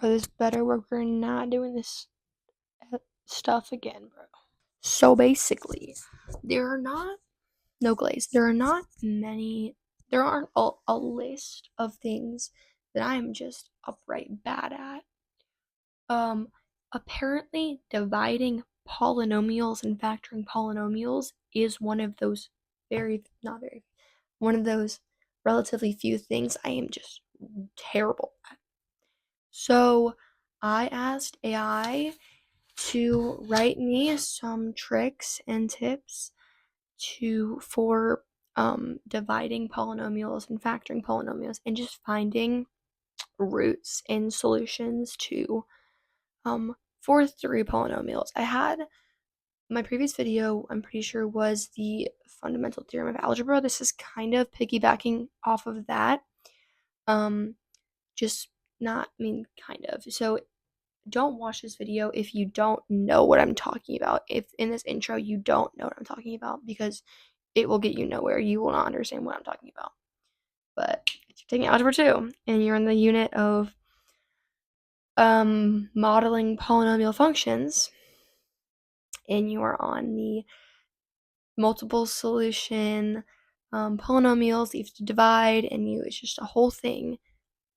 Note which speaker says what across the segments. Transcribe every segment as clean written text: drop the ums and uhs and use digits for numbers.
Speaker 1: because it's better we're not doing this stuff again, bro. So basically, there are not no glaze. There are not many. There aren't a list of things that I am just upright bad at. Apparently, dividing polynomials and factoring polynomials is one of those one of those relatively few things I am just terrible at. So I asked AI to write me some tricks and tips for dividing polynomials and factoring polynomials and just finding roots and solutions to for 3 polynomials. I had my previous video, I'm pretty sure, was the fundamental theorem of algebra. This is kind of piggybacking off of that. Just not, I mean, kind of. So don't watch this video if you don't know what I'm talking about. If in this intro you don't know what I'm talking about, because it will get you nowhere. You will not understand what I'm talking about. But if you're taking algebra 2 and you're in the unit of modeling polynomial functions and you are on the multiple solution polynomials that you have to divide and it's just a whole thing,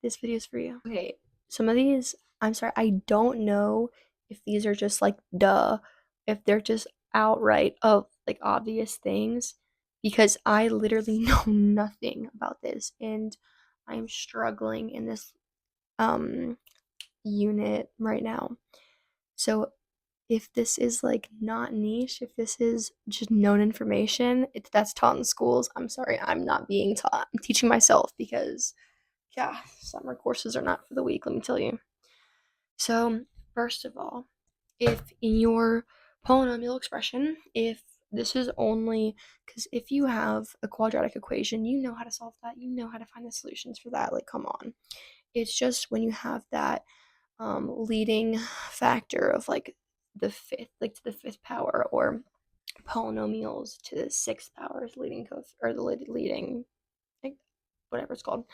Speaker 1: this video is for you. Okay, some of these, I'm sorry, I don't know if these are just like if they're just outright like obvious things, because I literally know nothing about this and I'm struggling in this unit right now. So if this is like not niche, if this is just known information, that's taught in schools, I'm sorry, I'm not being taught. I'm teaching myself because, yeah, summer courses are not for the weak, let me tell you. So, first of all, if in your polynomial expression, if this is only, because if you have a quadratic equation, you know how to solve that, you know how to find the solutions for that, like, come on. It's just when you have that leading factor of like the fifth, like to the 5th power, or polynomials to the 6th power is leading or the leading, like, whatever it's called,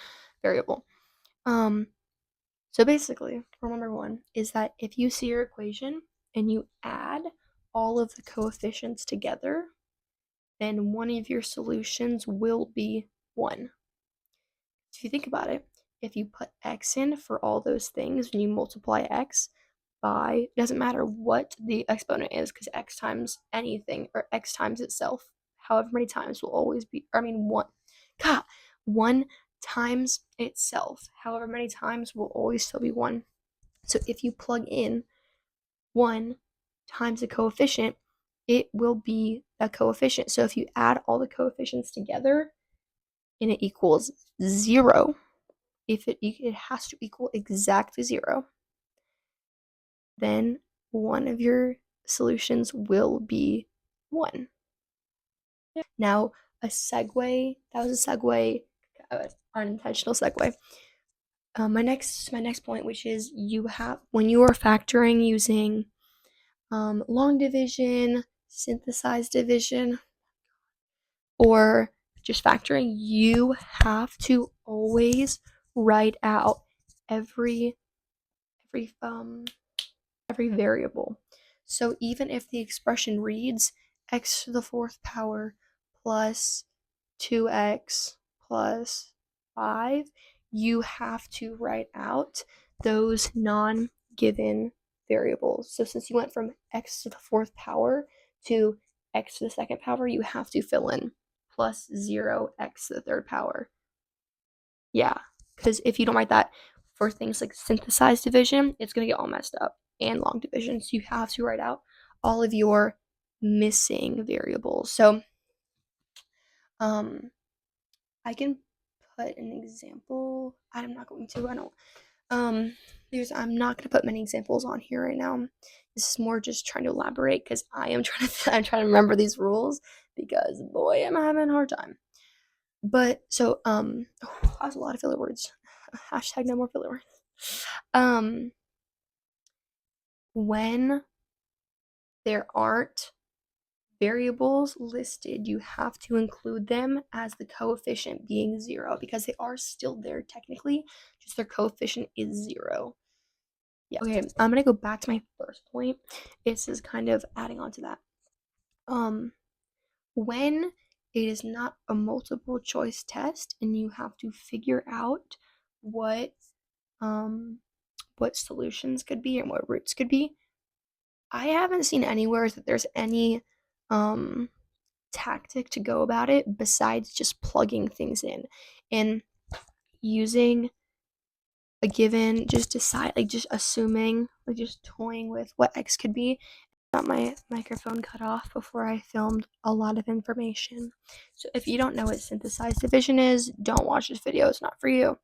Speaker 1: variable. So basically, rule number 1 is that if you see your equation and you add all of the coefficients together, then one of your solutions will be 1. If you think about it, if you put x in for all those things and you multiply x by, it doesn't matter what the exponent is, because x times anything, or x times itself, however many times, will always be, 1 times itself, however many times, will always still be 1. So if you plug in 1 times the coefficient, it will be a coefficient. So if you add all the coefficients together and it equals 0, if it has to equal exactly 0, then one of your solutions will be 1. Now, that was a segue, unintentional segue. My next point, which is when you are factoring using long division, synthesized division, or just factoring, you have to always write out every variable. So even if the expression reads x to the 4th power plus 2x plus 5, you have to write out those non-given variables. So since you went from x to the 4th power to x to the 2nd power, you have to fill in plus 0 x to the 3rd power. Yeah, because if you don't write that for things like synthesized division, it's going to get all messed up, and long division. So you have to write out all of your missing variables. So I can put an example. I'm not going to. I'm not going to put many examples on here right now. This is more just trying to elaborate, because I'm trying to remember these rules, because boy, am I having a hard time. But so that was a lot of filler words. Hashtag no more filler words. When there aren't variables listed, you have to include them as the coefficient being 0, because they are still there technically, just their coefficient is 0. Yeah, okay, I'm gonna go back to my first point. This is kind of adding on to that. When it is not a multiple choice test and you have to figure out what um what solutions could be and what roots could be, I haven't seen anywhere that there's any um tactic to go about it besides just plugging things in and using a given, just decide, like, just assuming, like, just toying with what x could be. Got my microphone cut off before I filmed a lot of information. So if you don't know what synthesized division is, don't watch this video. It's not for you.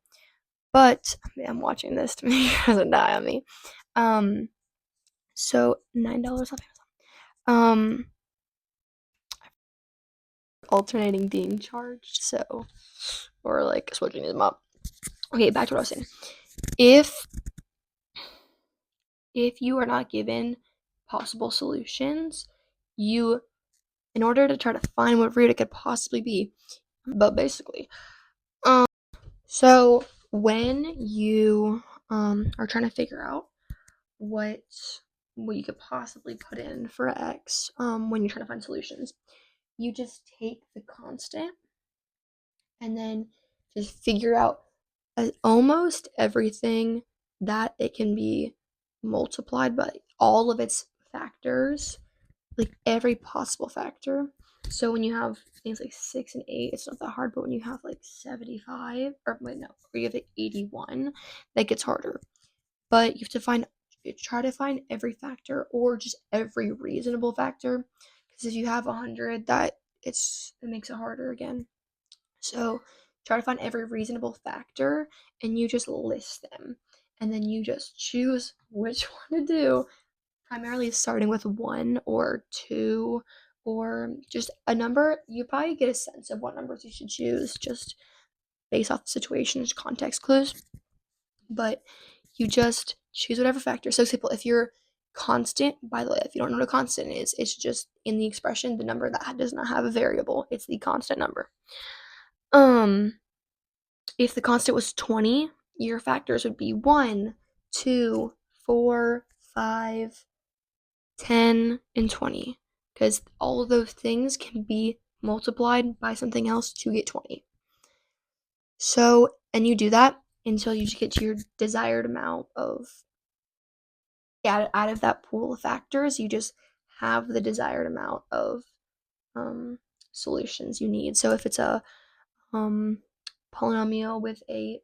Speaker 1: But I'm watching this to make sure it doesn't die on me. So $9 off Amazon. Alternating being charged, so, or like switching them up. Okay, back to what I was saying. If you are not given possible solutions, you, in order to try to find what root it could possibly be, but basically, so when you are trying to figure out what you could possibly put in for x, when you're trying to find solutions, you just take the constant and then just figure out almost everything that it can be multiplied by, all of its factors, like every possible factor. So when you have things like 6 and 8, it's not that hard, but when you have like 75, or wait, no, or you have like 81, that gets harder. But you have to try to find every factor, or just every reasonable factor, because if you have 100, it makes it harder again. So try to find every reasonable factor and you just list them. And then you just choose which one to do, primarily starting with 1 or 2 or just a number. You probably get a sense of what numbers you should choose just based off the situations, context clues. But you just choose whatever factor. So, example, if you're constant, by the way, if you don't know what a constant is, it's just in the expression the number that does not have a variable. It's the constant number. If the constant was 20, your factors would be 1, 2, 4, 5, 10, and 20. Because all of those things can be multiplied by something else to get 20. So, and you do that until you get to your desired amount of, out of that pool of factors, you just have the desired amount of solutions you need. So if it's a polynomial with a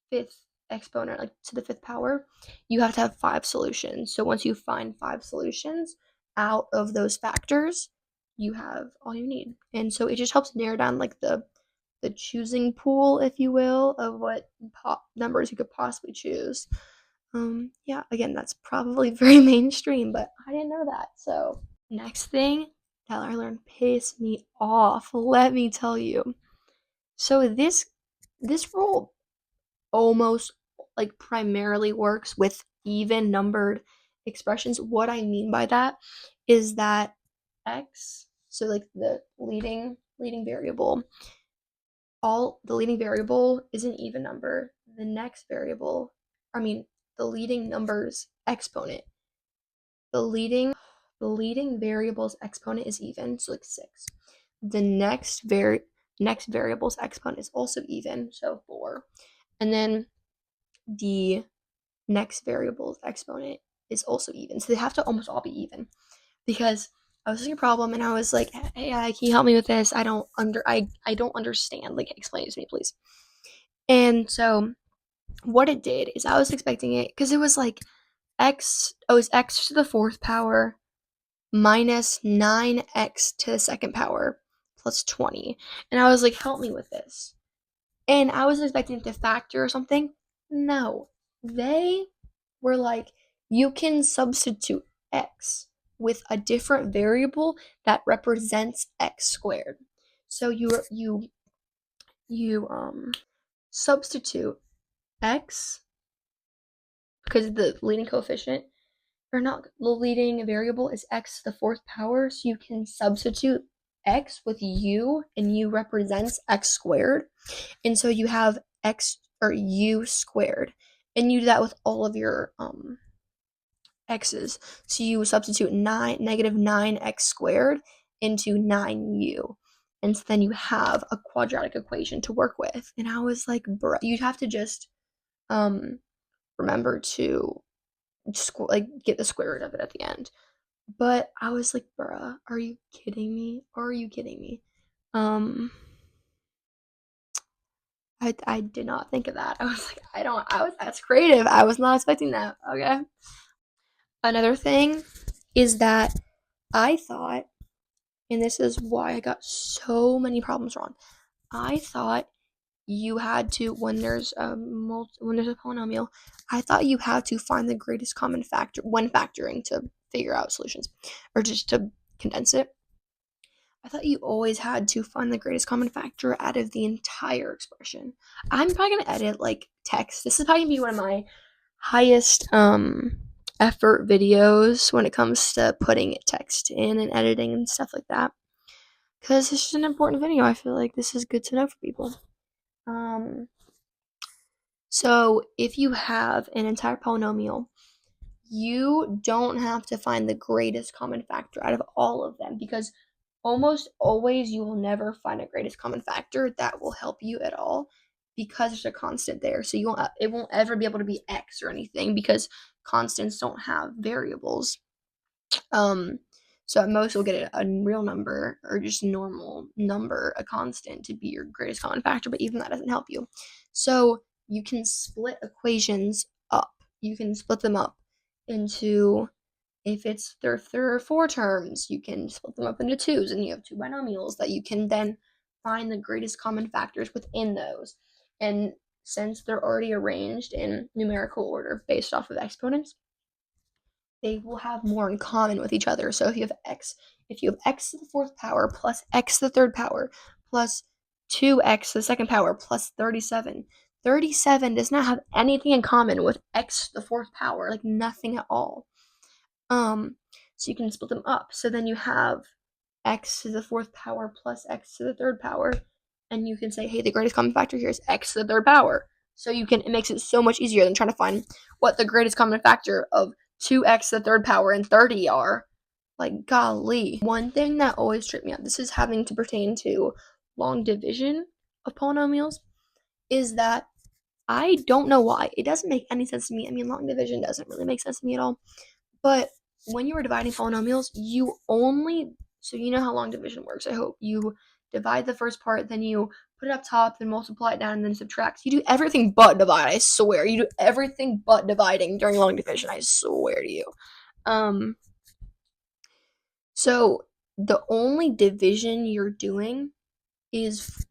Speaker 1: fifth exponent, like to the fifth power, you have to have 5 solutions. So once you find 5 solutions out of those factors, you have all you need. And so it just helps narrow down like the choosing pool, if you will, of what numbers you could possibly choose. Yeah, again, that's probably very mainstream, but I didn't know that. So next thing that I learned pissed me off, let me tell you. So this rule almost like primarily works with even numbered expressions. What I mean by that is that x, so like the leading variable, all the leading variable is an even number. The next variable, I mean, the leading number's exponent, the leading variable's exponent is even, so like 6. The next variable's exponent is also even, so 4. And then the next variable's exponent is also even. So they have to almost all be even. Because I was having a problem and I was like, hey, can you help me with this? I don't understand. Like, explain it to me, please. And so what it did is I was expecting it, because it was like it was x to the 4th power minus 9x to the 2nd power plus 20. And I was like, help me with this. And I was expecting it to factor or something. No. They were like, you can substitute x with a different variable that represents x squared. So you substitute x, because the leading coefficient, or not, the leading variable is x to the 4th power, so you can substitute x with u, and u represents x squared, and so you have x or u squared, and you do that with all of your x's. So you substitute negative 9x squared into 9u. And so then you have a quadratic equation to work with. And I was like, bruh, you'd have to just remember to get the square root of it at the end. But I was like, bruh, are you kidding me? Are you kidding me? I did not think of that. I was like, that's creative. I was not expecting that. Okay. Another thing is that I thought, and this is why I got so many problems wrong. I thought you had to, when there's a polynomial, I thought you had to find the greatest common factor when factoring to figure out solutions, or just to condense it. I thought you always had to find the greatest common factor out of the entire expression. I'm probably gonna edit like text. This is probably gonna be one of my highest effort videos when it comes to putting text in and editing and stuff like that. Because it's just an important video. I feel like this is good to know for people. So if you have an entire polynomial, you don't have to find the greatest common factor out of all of them, because almost always you will never find a greatest common factor that will help you at all, because there's a constant there. So it won't ever be able to be x or anything, because constants don't have variables. So at most you'll get a real number, or just normal number, a constant, to be your greatest common factor, but even that doesn't help you. So you can split equations up. You can split them up into, if it's there are 4 terms, you can split them up into 2s, and you have 2 binomials that you can then find the greatest common factors within those. And since they're already arranged in numerical order based off of exponents, they will have more in common with each other. So if you have x to the 4th power plus x to the 3rd power plus 2x to the 2nd power plus 37, 37 does not have anything in common with x to the 4th power, like nothing at all. So you can split them up. So then you have x to the 4th power plus x to the 3rd power, and you can say, hey, the greatest common factor here is x to the 3rd power. So it makes it so much easier than trying to find what the greatest common factor of 2x to the 3rd power and 30 are. Like, golly. One thing that always tripped me up, this is having to pertain to long division of polynomials, is that I don't know why. It doesn't make any sense to me. I mean, long division doesn't really make sense to me at all. But when you are dividing polynomials, so you know how long division works, I hope. You divide the first part, then you put it up top, then multiply it down, and then subtract. You do everything but divide, I swear. You do everything but dividing during long division, I swear to you. So the only division you're doing is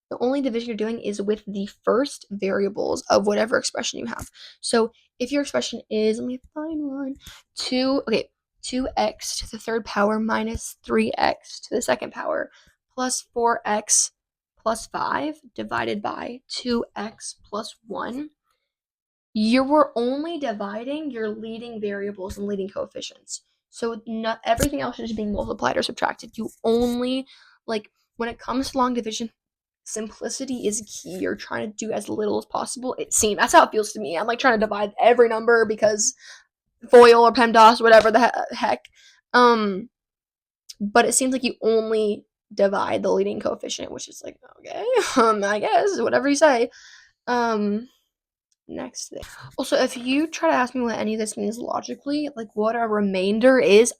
Speaker 1: the only division you're doing is with the first variables of whatever expression you have. So if your expression is, let me find one, 2x to the 3rd power minus 3x to the 2nd power plus 4x plus 5 divided by 2x plus 1, you were only dividing your leading variables and leading coefficients. So not everything else is being multiplied or subtracted. You only, when it comes to long division, simplicity is key. You're trying to do as little as possible. That's how it feels to me. I'm like trying to divide every number because FOIL or PEMDAS, whatever the heck. But it seems like you only divide the leading coefficient, which is like, okay, I guess, whatever you say. Next thing. Also, if you try to ask me what any of this means logically, like what a remainder is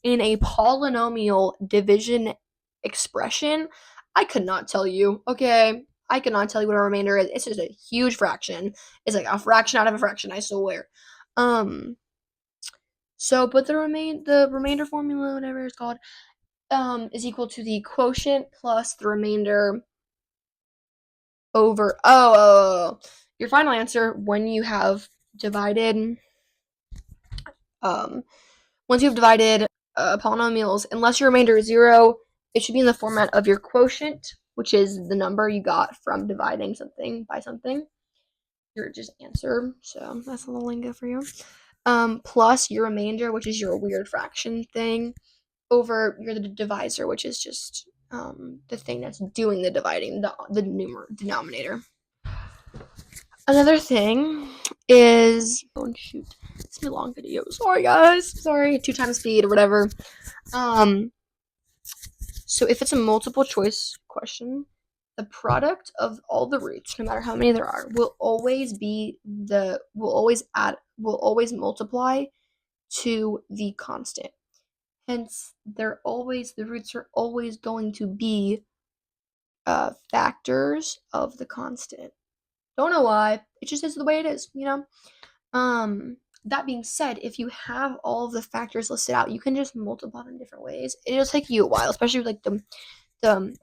Speaker 1: in a polynomial division expression, I could not tell you, okay? I could not tell you what a remainder is. It's just a huge fraction. It's like a fraction out of a fraction, I swear. So, but the remainder formula, whatever it's called, is equal to the quotient plus the remainder over your final answer when you have divided polynomials. Unless your remainder is 0, it should be in the format of your quotient, which is the number you got from dividing something by something, your just answer. So that's a little lingo for you. Plus your remainder, which is your weird fraction thing, over your divisor, which is just the thing that's doing the dividing, the denominator. Another thing is, oh shoot, it's been a long video. Sorry guys, sorry, 2 times speed or whatever. So if it's a multiple choice question, the product of all the roots, no matter how many there are, will always multiply to the constant. Hence, the roots are always going to be factors of the constant. Don't know why. It just is the way it is, you know? That being said, if you have all of the factors listed out, you can just multiply them in different ways. It'll take you a while, especially with like the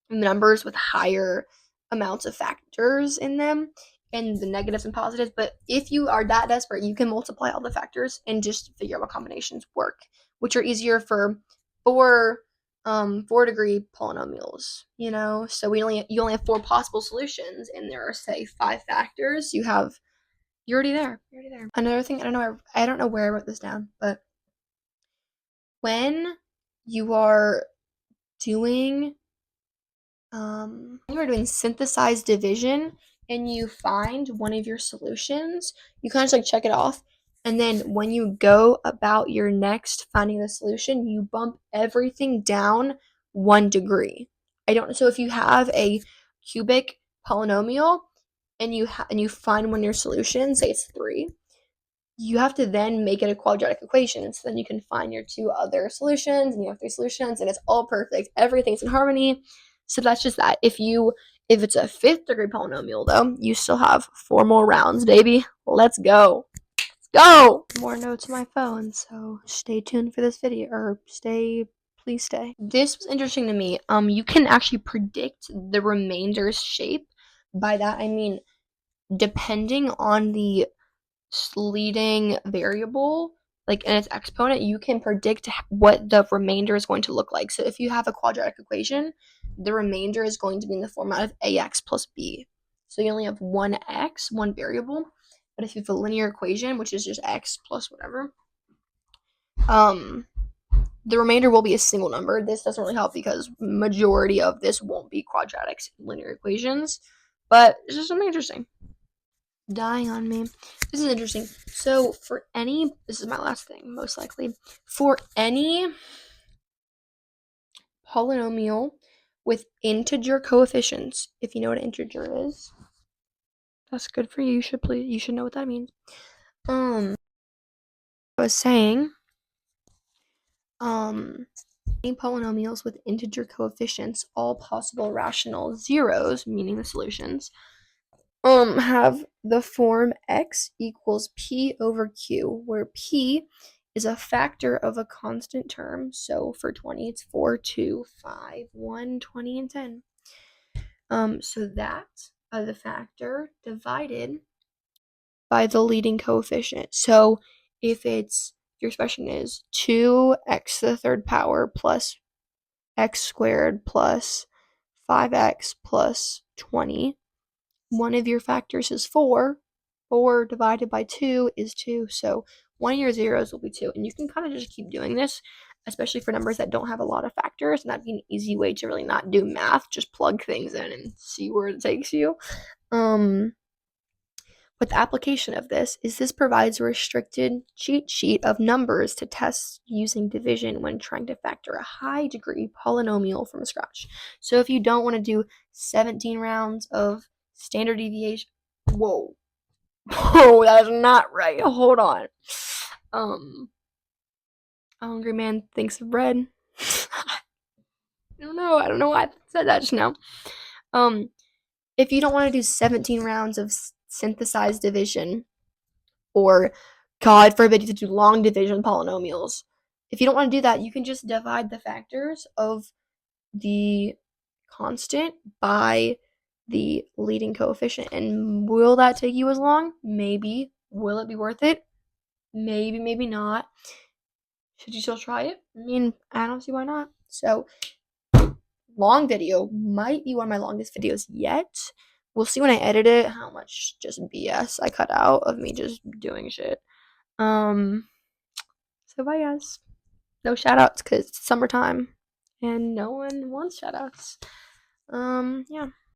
Speaker 1: numbers with higher amounts of factors in them and the negatives and positives. But if you are that desperate, you can multiply all the factors and just figure out what combinations work, which are easier for 4-degree polynomials, you know. So you only have 4 possible solutions, and there are, say, 5 factors. You're already there. Another thing, I don't know where I wrote this down, but when you are doing synthesized division and you find one of your solutions, you kind of just like check it off, and then when you go about your next finding the solution, you bump everything down 1 degree. So if you have a cubic polynomial and you find one of your solutions, say it's 3, you have to then make it a quadratic equation. So then you can find your 2 other solutions, and you have 3 solutions, and it's all perfect. Everything's in harmony. So that's just that. If it's a 5th degree polynomial, though, you still have 4 more rounds, baby. Let's go. Go! More notes on my phone, so stay tuned for this video, or please stay. This was interesting to me. You can actually predict the remainder's shape. By that, I mean, depending on the leading variable, like in its exponent, you can predict what the remainder is going to look like. So if you have a quadratic equation, the remainder is going to be in the format of ax plus b. So you only have one x, one variable. But if you have a linear equation, which is just x plus whatever, the remainder will be a single number. This doesn't really help because majority of this won't be quadratic linear equations, but it's just something interesting. Dying on me. This is interesting. So this is my last thing, most likely. For any polynomial with integer coefficients, if you know what an integer is, that's good for you. You should know what that means. I was saying, any polynomials with integer coefficients, all possible rational zeros, meaning the solutions, have the form x equals p over q, where p is a factor of a constant term. So for 20, it's 4, 2, 5, 1, 20, and 10. So that the factor divided by the leading coefficient. So if your expression is 2x to the third power plus x squared plus 5x plus 20, one of your factors is 4. 4 divided by 2 is 2. So one of your zeros will be 2. And you can kind of just keep doing this, especially for numbers that don't have a lot of factors. And that'd be an easy way to really not do math. Just plug things in and see where it takes you. But the application of this provides a restricted cheat sheet of numbers to test using division when trying to factor a high degree polynomial from scratch. So if you don't want to do 17 rounds of standard deviation, whoa, that is not right. Hold on. Hungry man thinks of bread. I don't know why I said that just now. If you don't want to do 17 rounds of synthesized division, or God forbid you to do long division polynomials, if you don't want to do that, you can just divide the factors of the constant by the leading coefficient. And will that take you as long? Maybe. Will it be worth it? Maybe, maybe not. Should you still try it? I mean, I don't see why not. So, long video might be one of my longest videos yet. We'll see when I edit it how much just BS I cut out of me just doing shit. So bye guys. No shout outs because it's summertime and no one wants shout outs. Yeah.